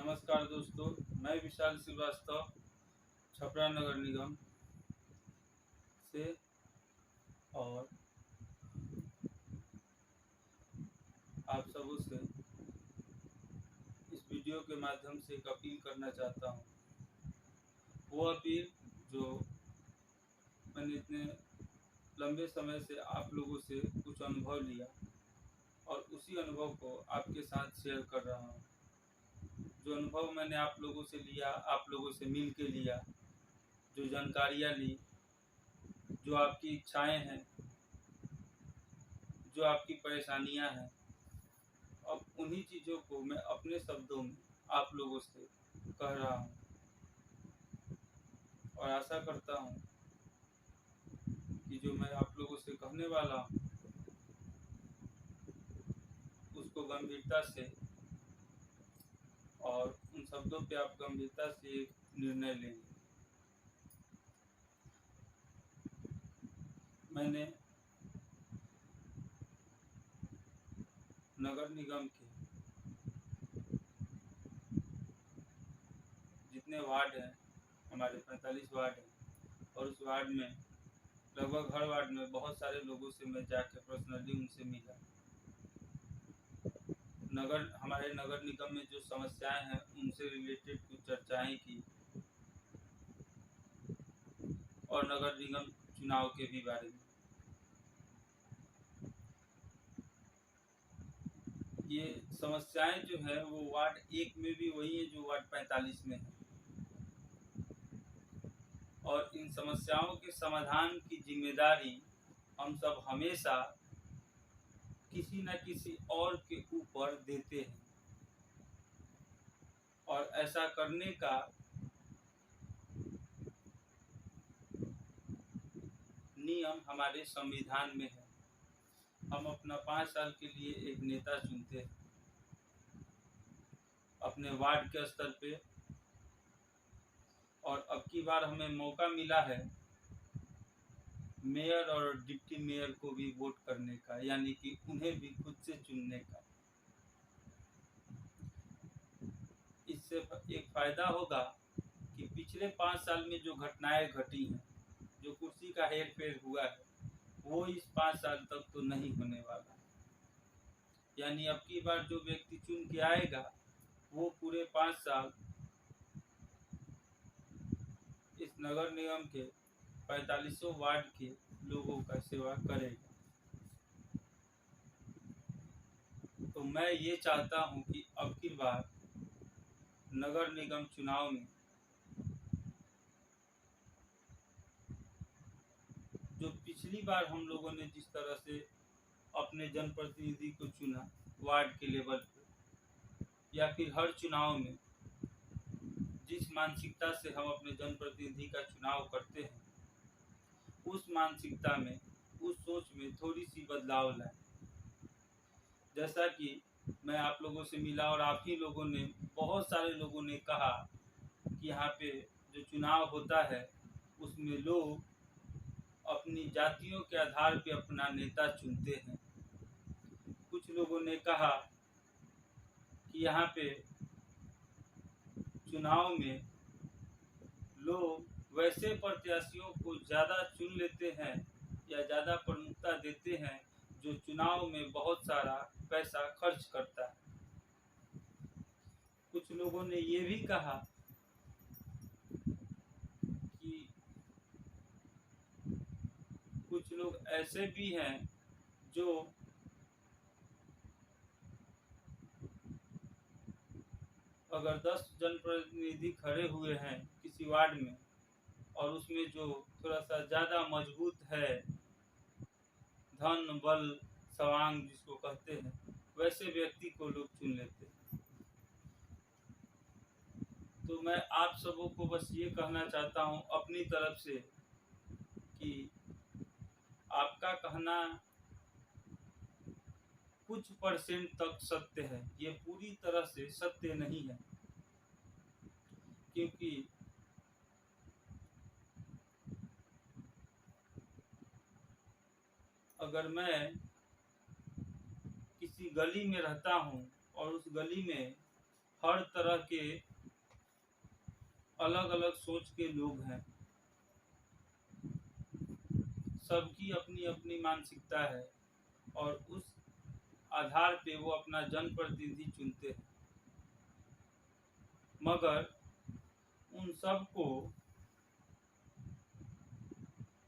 नमस्कार दोस्तों, मैं विशाल श्रीवास्तव छपरा नगर निगम से। और आप सबों से इस वीडियो के माध्यम से एक अपील करना चाहता हूँ। वो अपील जो मैंने इतने लंबे समय से आप लोगों से कुछ अनुभव लिया और उसी अनुभव को आपके साथ शेयर कर रहा हूँ। जो अनुभव मैंने आप लोगों से लिया, आप लोगों से मिल के लिया, जो जानकारियाँ ली, जो आपकी इच्छाएं हैं, जो आपकी परेशानियां हैं, अब उन्हीं चीज़ों को मैं अपने शब्दों में आप लोगों से कह रहा हूँ और आशा करता हूँ कि जो मैं आप लोगों से कहने वाला हूँ उसको गंभीरता से और उन शब्दों पे आप गंभीरता से एक निर्णय लेंगे। मैंने नगर निगम के जितने वार्ड हैं, हमारे 45 वार्ड हैं, और उस वार्ड में लगभग हर वार्ड में बहुत सारे लोगों से मैं जाके पर्सनली उनसे मिला। हमारे नगर निगम में जो समस्याएं हैं उनसे रिलेटेड कुछ चर्चाएं की और नगर निगम चुनाव के भी बारे में। ये समस्याएं जो है वो वार्ड 1 में भी वही है जो वार्ड 45 में है, और इन समस्याओं के समाधान की जिम्मेदारी हम सब हमेशा किसी न किसी और के ऊपर देते हैं, और ऐसा करने का नियम हमारे संविधान में है। हम अपना 5 साल के लिए एक नेता चुनते हैं अपने वार्ड के स्तर पे, और अब की बार हमें मौका मिला है मेयर और डिप्टी मेयर को भी वोट करने का, यानी कि उन्हें भी खुद से चुनने का। इससे एक फायदा होगा कि पिछले 5 साल में जो घटनाएं घटी हैं, जो कुर्सी का हेर फेर हुआ है, वो इस 5 साल तक तो नहीं होने वाला। यानी अब की बार जो व्यक्ति चुन के आएगा वो पूरे 5 साल इस नगर निगम के 45 वार्ड के लोगों का सेवा करेगा। तो मैं ये चाहता हूँ कि अब की बार नगर निगम चुनाव में जो पिछली बार हम लोगों ने जिस तरह से अपने जनप्रतिनिधि को चुना वार्ड के लेवल पे, या फिर हर चुनाव में जिस मानसिकता से हम अपने जनप्रतिनिधि का चुनाव करते हैं, उस मानसिकता में, उस सोच में थोड़ी सी बदलाव लाए। जैसा कि मैं आप लोगों से मिला और आप ही लोगों ने, बहुत सारे लोगों ने कहा कि यहाँ पे जो चुनाव होता है उसमें लोग अपनी जातियों के आधार पे अपना नेता चुनते हैं। कुछ लोगों ने कहा कि यहाँ पे चुनाव में लोग वैसे प्रत्याशियों को ज़्यादा चुन लेते हैं या ज़्यादा प्रमुखता देते हैं जो चुनाव में बहुत सारा पैसा खर्च करता है। कुछ लोगों ने ये भी कहा कि कुछ लोग ऐसे भी हैं जो अगर 10 जनप्रतिनिधि खड़े हुए हैं किसी वार्ड में और उसमें जो थोड़ा सा ज़्यादा मजबूत है, धन बल सवांग जिसको कहते हैं, वैसे व्यक्ति को लोग चुन लेते हैं। तो मैं आप सबों को बस ये कहना चाहता हूँ अपनी तरफ से कि आपका कहना कुछ % तक सत्य है, ये पूरी तरह से सत्य नहीं है। क्योंकि अगर मैं किसी गली में रहता हूँ और उस गली में हर तरह के अलग अलग सोच के लोग हैं, सबकी अपनी अपनी मानसिकता है और उस आधार पे वो अपना जनप्रतिनिधि चुनते हैं। मगर उन सबको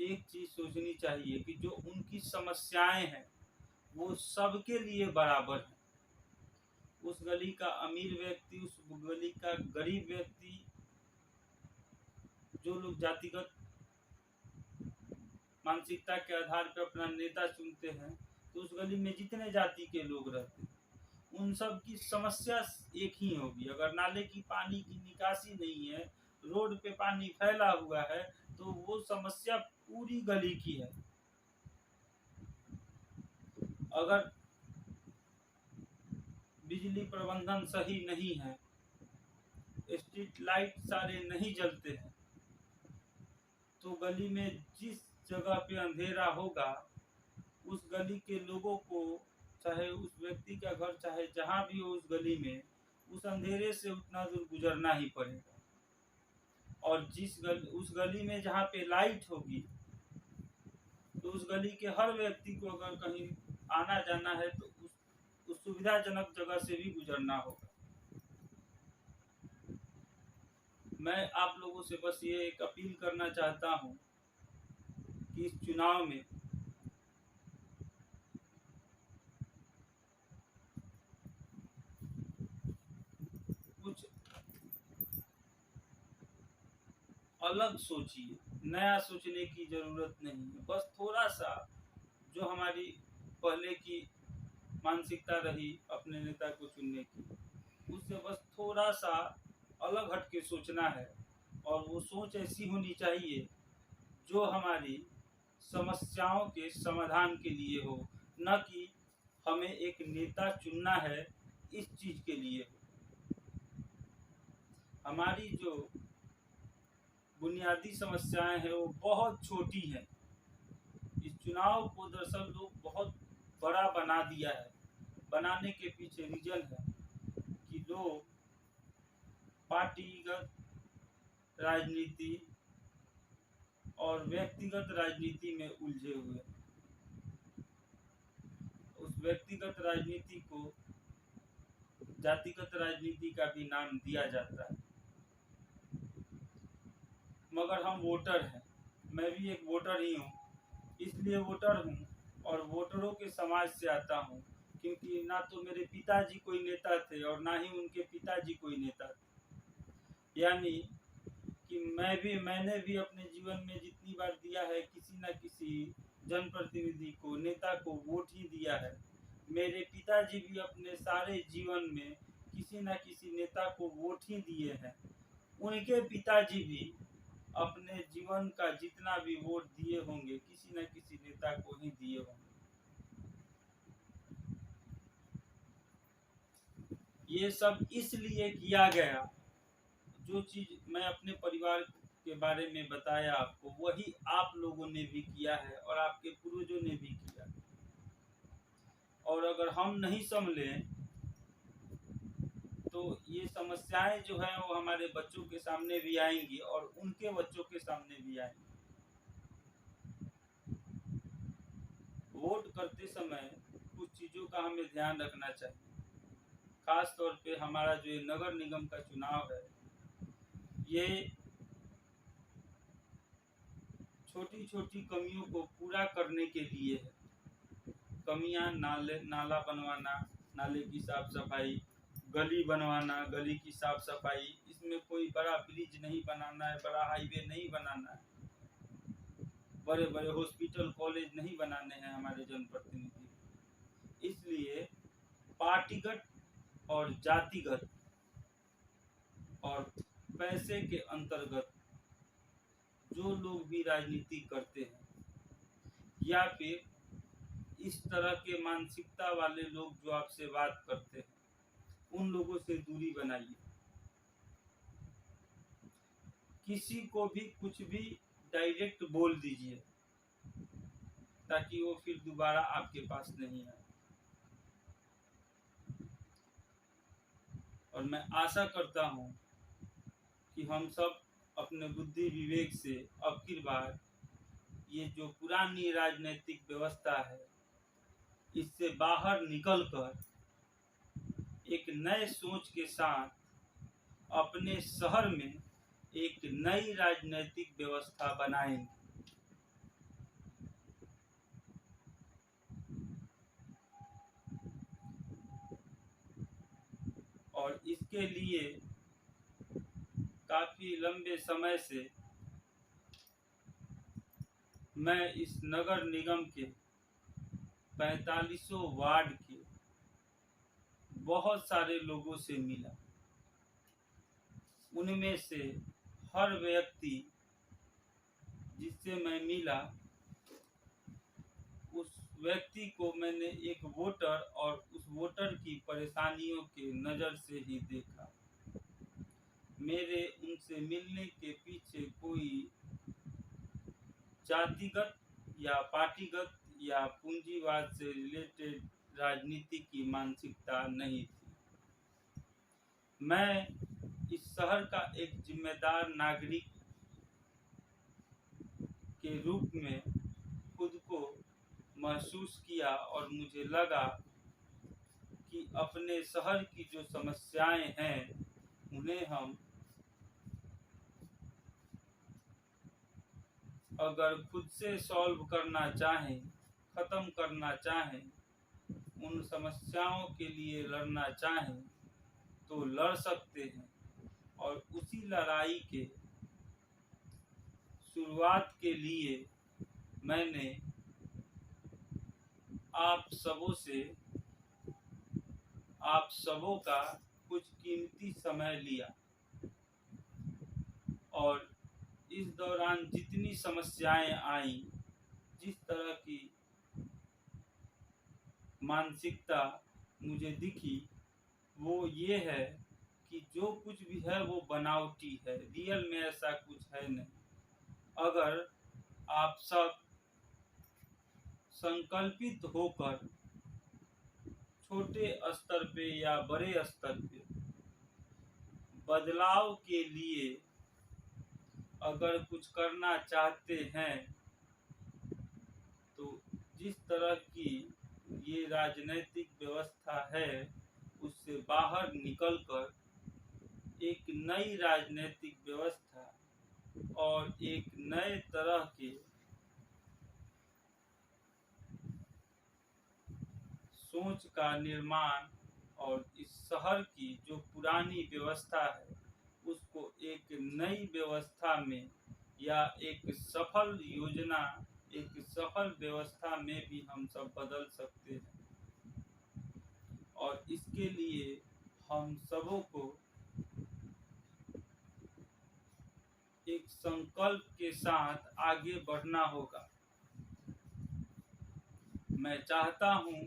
एक चीज सोचनी चाहिए कि जो उनकी समस्याएं हैं वो सबके लिए बराबर है। उस गली का अमीर व्यक्ति, उस गली का गरीब व्यक्ति, जो लोग जातिगत मानसिकता के आधार पर अपना नेता चुनते हैं, तो उस गली में जितने जाति के लोग रहते हैं उन सब की समस्या एक ही होगी। अगर नाले की पानी की निकासी नहीं है, रोड पे पानी फैला हुआ है, तो वो समस्या पूरी गली की है। अगर बिजली प्रबंधन सही नहीं है, स्ट्रीट लाइट सारे नहीं जलते हैं, तो गली में जिस जगह पे अंधेरा होगा उस गली के लोगों को, चाहे उस व्यक्ति का घर चाहे जहां भी हो उस गली में, उस अंधेरे से उतना दूर गुजरना ही पड़ेगा। और उस गली में जहाँ पे लाइट होगी तो उस गली के हर व्यक्ति को अगर कहीं आना जाना है तो उस सुविधाजनक जगह से भी गुजरना होगा। मैं आप लोगों से बस ये एक अपील करना चाहता हूँ कि इस चुनाव में कुछ अलग सोचिए, नया सोचने की जरूरत नहीं है। बस थोड़ा सा जो हमारी पहले की मानसिकता रही अपने नेता को चुनने की, उससे बस थोड़ा सा अलग हट के सोचना है। और वो सोच ऐसी होनी चाहिए जो हमारी समस्याओं के समाधान के लिए हो, न कि हमें एक नेता चुनना है इस चीज के लिए हो। हमारी जो बुनियादी समस्याएं हैं वो बहुत छोटी हैं। इस चुनाव को दरअसल लोग बहुत बड़ा बना दिया है। बनाने के पीछे रीजन है कि लोग पार्टीगत राजनीति और व्यक्तिगत राजनीति में उलझे हुए। उस व्यक्तिगत राजनीति को जातिगत राजनीति का भी नाम दिया जाता है। मगर हम वोटर हैं, मैं भी एक वोटर ही हूँ, इसलिए वोटर हूँ और वोटरों के समाज से आता हूँ, क्योंकि ना तो मेरे पिताजी कोई नेता थे और ना ही उनके पिताजी कोई नेता थे। यानी कि मैंने भी अपने जीवन में जितनी बार दिया है किसी न किसी जनप्रतिनिधि को, नेता को वोट ही दिया है। मेरे पिताजी भी अपने सारे जीवन में किसी न किसी नेता को वोट ही दिए हैं। उनके पिताजी भी अपने जीवन का जितना भी वोट दिए होंगे किसी न किसी नेता को ही दिए होंगे। ये सब इसलिए किया गया, जो चीज मैं अपने परिवार के बारे में बताया आपको, वही आप लोगों ने भी किया है और आपके पूर्वजों ने भी किया। और अगर हम नहीं संभले तो ये समस्याएं जो है वो हमारे बच्चों के सामने भी आएंगी और उनके बच्चों के सामने भी आएंगी। वोट करते समय कुछ चीजों का हमें ध्यान रखना चाहिए। खास तौर पे हमारा जो नगर निगम का चुनाव है, ये छोटी छोटी कमियों को पूरा करने के लिए है। कमियां नाला बनवाना, नाले की साफ सफाई, गली बनवाना, गली की साफ सफाई, इसमें कोई बड़ा ब्रिज नहीं बनाना है, बड़ा हाईवे नहीं बनाना है, बड़े बड़े हॉस्पिटल कॉलेज नहीं बनाने हैं हमारे जनप्रतिनिधि। इसलिए पार्टीगत और जातिगत और पैसे के अंतर्गत जो लोग भी राजनीति करते हैं या फिर इस तरह के मानसिकता वाले लोग जो आपसे बात करते हैं, उन लोगों से दूरी बनाइए। किसी को भी कुछ भी डायरेक्ट बोल दीजिए ताकि वो फिर दोबारा आपके पास नहीं आए। और मैं आशा करता हूँ कि हम सब अपने बुद्धि विवेक से अब की बार ये जो पुरानी राजनीतिक व्यवस्था है इससे बाहर निकलकर एक नए सोच के साथ अपने शहर में एक नई राजनीतिक व्यवस्था बनाएंगे। और इसके लिए काफी लंबे समय से मैं इस नगर निगम के 45 वार्ड के बहुत सारे लोगों से मिला। उनमें से हर व्यक्ति जिससे मैं मिला उस व्यक्ति को मैंने एक वोटर और उस वोटर की परेशानियों के नज़र से ही देखा। मेरे उनसे मिलने के पीछे कोई जातिगत या पार्टीगत या पूंजीवाद से रिलेटेड राजनीति की मानसिकता नहीं थी। मैं इस शहर का एक जिम्मेदार नागरिक के रूप में खुद को महसूस किया और मुझे लगा कि अपने शहर की जो समस्याएं हैं उन्हें हम अगर खुद से सॉल्व करना चाहें, ख़त्म करना चाहें, उन समस्याओं के लिए लड़ना चाहें तो लड़ सकते हैं। और उसी लड़ाई के शुरुआत के लिए मैंने आप सबों का कुछ कीमती समय लिया और इस दौरान जितनी समस्याएं आई, जिस तरह की मानसिकता मुझे दिखी वो ये है कि जो कुछ भी है वो बनावटी है, रियल में ऐसा कुछ है नहीं। अगर आप सब संकल्पित होकर छोटे स्तर पे या बड़े स्तर पे बदलाव के लिए अगर कुछ करना चाहते हैं तो जिस तरह की ये राजनीतिक व्यवस्था है उससे बाहर निकलकर एक नई राजनीतिक व्यवस्था और एक नए तरह के सोच का निर्माण और इस शहर की जो पुरानी व्यवस्था है उसको एक नई व्यवस्था में या एक सफल योजना, एक सफल व्यवस्था में भी हम सब बदल सकते हैं। और इसके लिए हम सबों को एक संकल्प के साथ आगे बढ़ना होगा। मैं चाहता हूं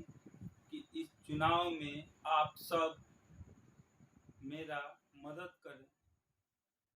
कि इस चुनाव में आप सब मेरा मदद करें।